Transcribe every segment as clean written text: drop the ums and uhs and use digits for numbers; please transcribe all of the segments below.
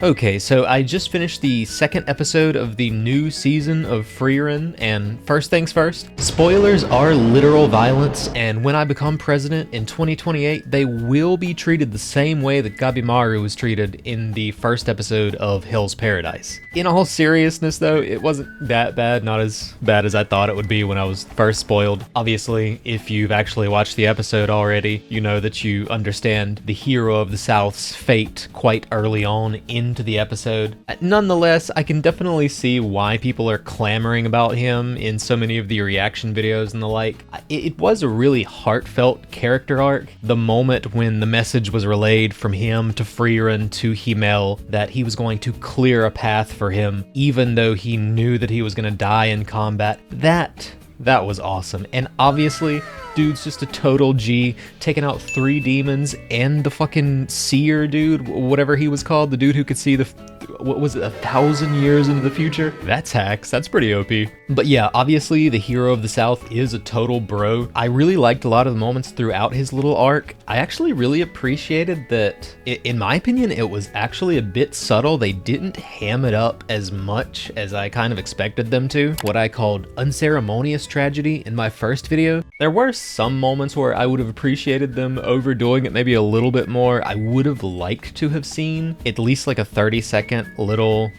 Okay, so I just finished the second episode of the new season of Frieren, and first things first, spoilers are literal violence, and when I become president in 2028, they will be treated the same way that Gabimaru was treated in the first episode of Hell's Paradise. In all seriousness though, it wasn't that bad, not as bad as I thought it would be when I was first spoiled. Obviously, if you've actually watched the episode already, you know that you understand the hero of the South's fate quite early on into the episode. Nonetheless, I can definitely see why people are clamoring about him in so many of the reaction videos and the like. It was a really heartfelt character arc. The moment when the message was relayed from him to Frieren to Himmel that he was going to clear a path for him, even though he knew that he was going to die in combat, that was awesome. And obviously, dude's just a total G, taking out 3 demons and the fucking seer dude, whatever he was called, the dude who could see what was it, 1,000 years into the future? That's hacks, that's pretty OP. But yeah, obviously the hero of the South is a total bro. I really liked a lot of the moments throughout his little arc. I actually really appreciated that, in my opinion, it was actually a bit subtle. They didn't ham it up as much as I kind of expected them to. What I called unceremonious tragedy in my first video. There were some moments where I would have appreciated them overdoing it maybe a little bit more. I would have liked to have seen at least like a 30-second little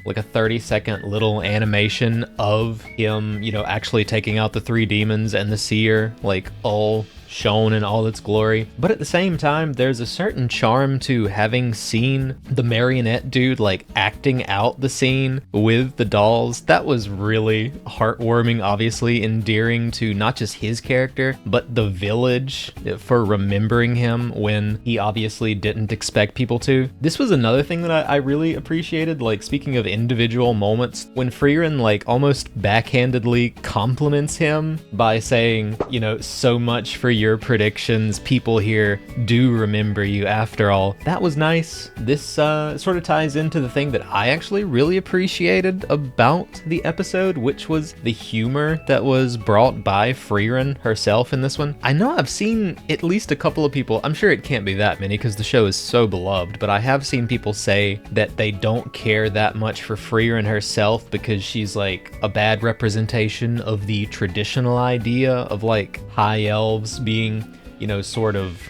animation of him, you know, actually taking out the 3 demons and the seer, like all shown in all its glory. But at the same time, there's a certain charm to having seen the marionette dude like acting out the scene with the dolls. That was really heartwarming, obviously endearing to not just his character, but the village for remembering him when he obviously didn't expect people to. This was another thing that I really appreciated, like speaking of individual moments, when Frieren like almost backhandedly compliments him by saying, you know, so much for your predictions, people here do remember you after all. That was nice. This sort of ties into the thing that I actually really appreciated about the episode, which was the humor that was brought by Frieren herself in this one. I know I've seen at least a couple of people, I'm sure it can't be that many because the show is so beloved, but I have seen people say that they don't care that much for Frieren herself because she's like a bad representation of the traditional idea of like high elves being, you know, sort of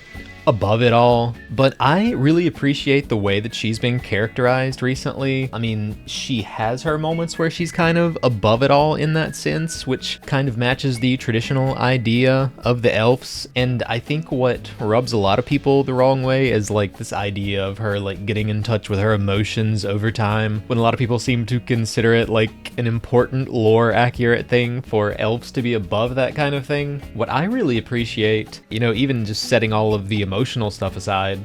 above it all. But I really appreciate the way that she's been characterized recently. I mean, she has her moments where she's kind of above it all in that sense, which kind of matches the traditional idea of the elves. And I think what rubs a lot of people the wrong way is like this idea of her like getting in touch with her emotions over time, when a lot of people seem to consider it like an important lore accurate thing for elves to be above that kind of thing. What I really appreciate, you know, even just setting all of the emotional stuff aside,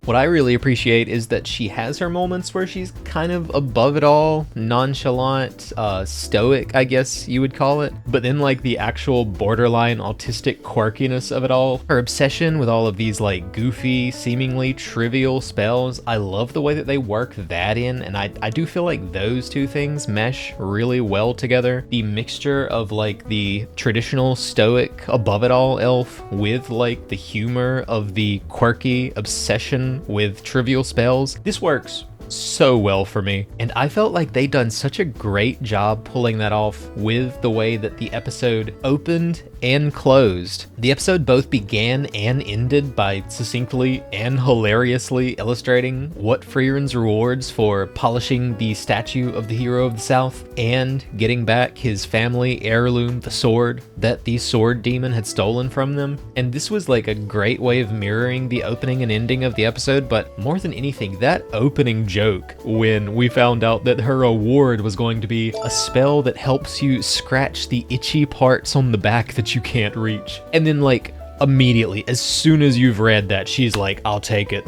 what I really appreciate is that she has her moments where she's kind of above it all, nonchalant, stoic, I guess you would call it. But then like the actual borderline autistic quirkiness of it all, her obsession with all of these like goofy, seemingly trivial spells, I love the way that they work that in, and I do feel like those two things mesh really well together. The mixture of like the traditional stoic, above it all elf with like the humor of the quirky obsession with trivial spells. This works so well for me, and I felt like they done such a great job pulling that off with the way that the episode opened and closed. The episode both began and ended by succinctly and hilariously illustrating what Frieren's rewards for polishing the statue of the hero of the South and getting back his family heirloom, the sword that the sword demon had stolen from them. And this was like a great way of mirroring the opening and ending of the episode, but more than anything, that opening joke when we found out that her reward was going to be a spell that helps you scratch the itchy parts on the back that you can't reach. And then like immediately, as soon as you've read that, she's like, I'll take it.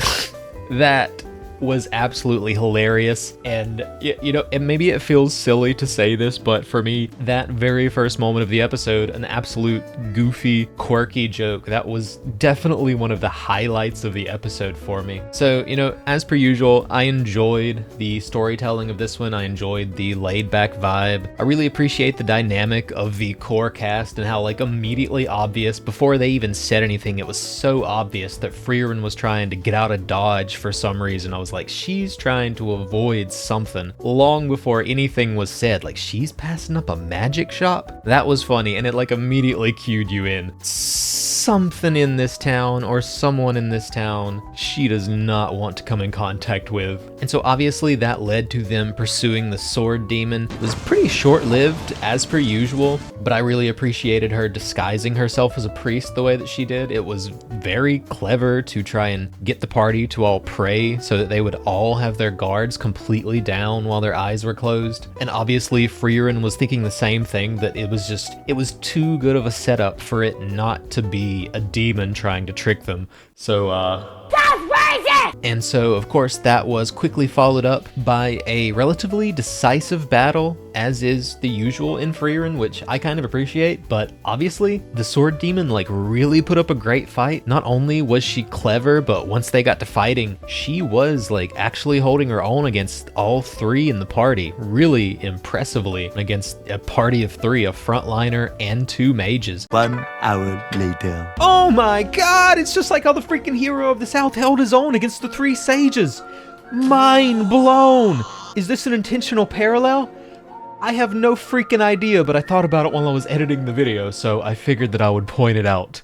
That was absolutely hilarious. And you know, and maybe it feels silly to say this, but for me, that very first moment of the episode, an absolute goofy, quirky joke, that was definitely one of the highlights of the episode for me. So, you know, as per usual, I enjoyed the storytelling of this one. I enjoyed the laid back vibe. I really appreciate the dynamic of the core cast and how like immediately obvious, before they even said anything, it was so obvious that Frieren was trying to get out of Dodge for some reason. I was was like, she's trying to avoid something long before anything was said. Like, she's passing up a magic shop? That was funny, and it like immediately cued you in. Something in this town or someone in this town she does not want to come in contact with. And so obviously that led to them pursuing the sword demon. It was pretty short-lived as per usual, but I really appreciated her disguising herself as a priest the way that she did. It was very clever to try and get the party to all pray so that they would all have their guards completely down while their eyes were closed. And obviously Frieren was thinking the same thing, that it was too good of a setup for it not to be a demon trying to trick them. So and so, of course, that was quickly followed up by a relatively decisive battle, as is the usual in Frieren, which I kind of appreciate, but obviously, the sword demon, like, really put up a great fight. Not only was she clever, but once they got to fighting, she was, like, actually holding her own against all three in the party, really impressively, against a party of three, a frontliner and 2 mages. 1 hour later. Oh my god, it's just like how the freaking hero of the South held his own against the 3 sages. Mind blown. Is this an intentional parallel? I have no freaking idea, but I thought about it while I was editing the video, so I figured that I would point it out.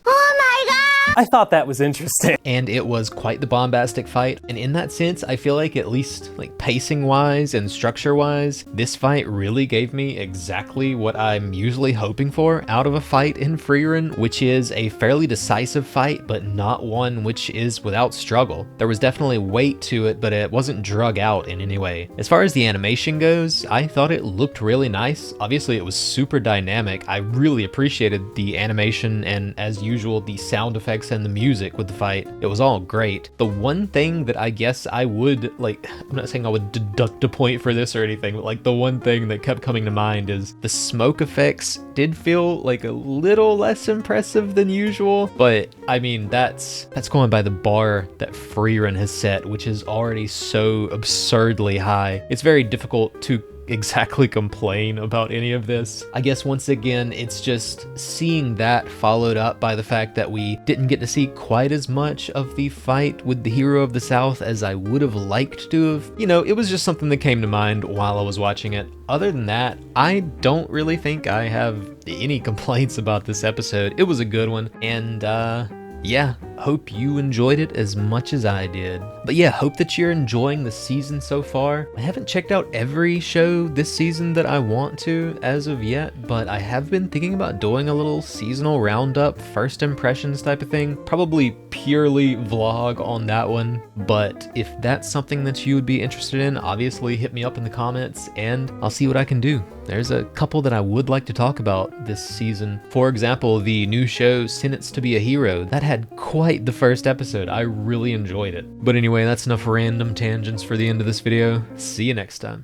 I thought that was interesting. And it was quite the bombastic fight, and in that sense, I feel like, at least like pacing-wise and structure-wise, this fight really gave me exactly what I'm usually hoping for out of a fight in Frieren, which is a fairly decisive fight, but not one which is without struggle. There was definitely weight to it, but it wasn't drug out in any way. As far as the animation goes, I thought it looked really nice. Obviously, it was super dynamic. I really appreciated the animation and, as usual, the sound effects and the music with the fight. It was all great. The one thing that I guess I would, like, I'm not saying I would deduct a point for this or anything, but like the one thing that kept coming to mind is the smoke effects did feel like a little less impressive than usual, but I mean, that's going by the bar that Frieren has set, which is already so absurdly high. It's very difficult to exactly complain about any of this. I guess once again, it's just seeing that followed up by the fact that we didn't get to see quite as much of the fight with the hero of the South as I would have liked to have. You know, it was just something that came to mind while I was watching it. Other than that, I don't really think I have any complaints about this episode. It was a good one, and yeah, hope you enjoyed it as much as I did. But yeah, hope that you're enjoying the season so far. I haven't checked out every show this season that I want to as of yet, but I have been thinking about doing a little seasonal roundup, first impressions type of thing. Probably purely vlog on that one, but if that's something that you would be interested in, obviously hit me up in the comments and I'll see what I can do. There's a couple that I would like to talk about this season. For example, the new show Sentenced to be a Hero. That had quite the first episode. I really enjoyed it. But anyway, that's enough random tangents for the end of this video. See you next time.